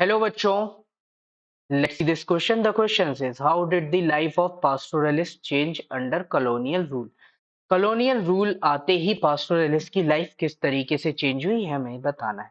Hello बच्चों, let's see this question. The question says, how did the life of pastoralists change under colonial rule? Colonial rule आते ही पास्टोरलिस्ट की life किस तरीके से change हुई है हमें बताना है।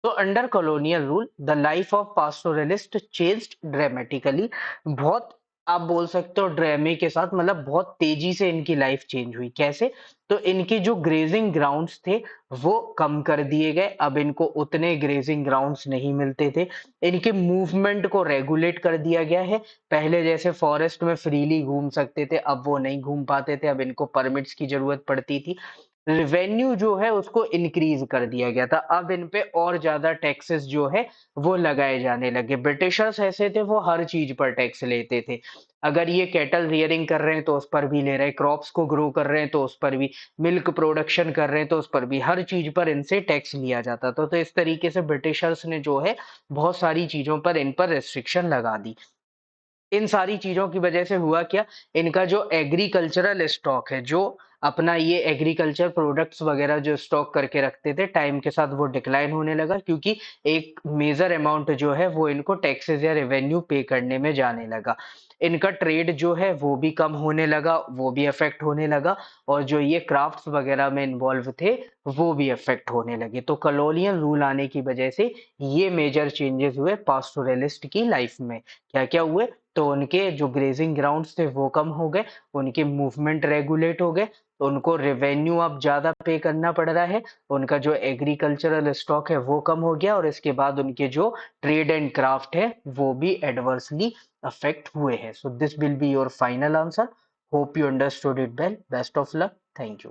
तो under colonial rule the life of pastoralist changed dramatically. बहुत आप बोल सकते हो ड्रामे के साथ, मतलब बहुत तेजी से इनकी लाइफ चेंज हुई। कैसे? तो इनके जो ग्रेजिंग ग्राउंड्स थे वो कम कर दिए गए। अब इनको उतने ग्रेजिंग ग्राउंड्स नहीं मिलते थे। इनके मूवमेंट को रेगुलेट कर दिया गया है। पहले जैसे फॉरेस्ट में फ्रीली घूम सकते थे, अब वो नहीं घूम पाते थे। अब इनको परमिट्स की जरूरत पड़ती थी। रेवेन्यू जो है उसको इंक्रीज कर दिया गया था। अब इन पे और ज्यादा टैक्सेस जो है वो लगाए जाने लगे। ब्रिटिशर्स ऐसे थे, वो हर चीज पर टैक्स लेते थे। अगर ये कैटल रियरिंग कर रहे हैं तो उस पर भी ले रहे हैं, क्रॉप्स को ग्रो कर रहे हैं तो उस पर भी, मिल्क प्रोडक्शन कर रहे हैं तो उस पर भी, हर चीज पर इनसे टैक्स लिया जाता था। तो इस तरीके से ब्रिटिशर्स ने जो है बहुत सारी चीजों पर इन पर रेस्ट्रिक्शन लगा दी। इन सारी चीजों की वजह से हुआ क्या, इनका जो एग्रीकल्चरल स्टॉक है, जो अपना ये एग्रीकल्चर प्रोडक्ट्स वगैरह जो स्टॉक करके रखते थे, टाइम के साथ वो डिक्लाइन होने लगा, क्योंकि एक मेजर अमाउंट जो है वो इनको टैक्सेस या रेवेन्यू पे करने में जाने लगा। इनका ट्रेड जो है वो भी कम होने लगा, वो भी अफेक्ट होने लगा। और जो ये क्राफ्ट्स वगैरह में इन्वॉल्व थे वो भी अफेक्ट होने लगे। तो कॉलोनियल रूल आने की वजह से ये मेजर चेंजेस हुए पास्टोरलिस्ट की लाइफ में। क्या क्या हुए? तो उनके जो ग्रेजिंग ग्राउंड्स थे वो कम हो गए, उनके मूवमेंट रेगुलेट हो गए, उनको रेवेन्यू अब ज्यादा पे करना पड़ रहा है, उनका जो एग्रीकल्चरल स्टॉक है वो कम हो गया, और इसके बाद उनके जो ट्रेड एंड क्राफ्ट है वो भी एडवर्सली अफेक्ट हुए हैं। So this will be your final answer. Hope you understood it well. Best of luck. Thank you.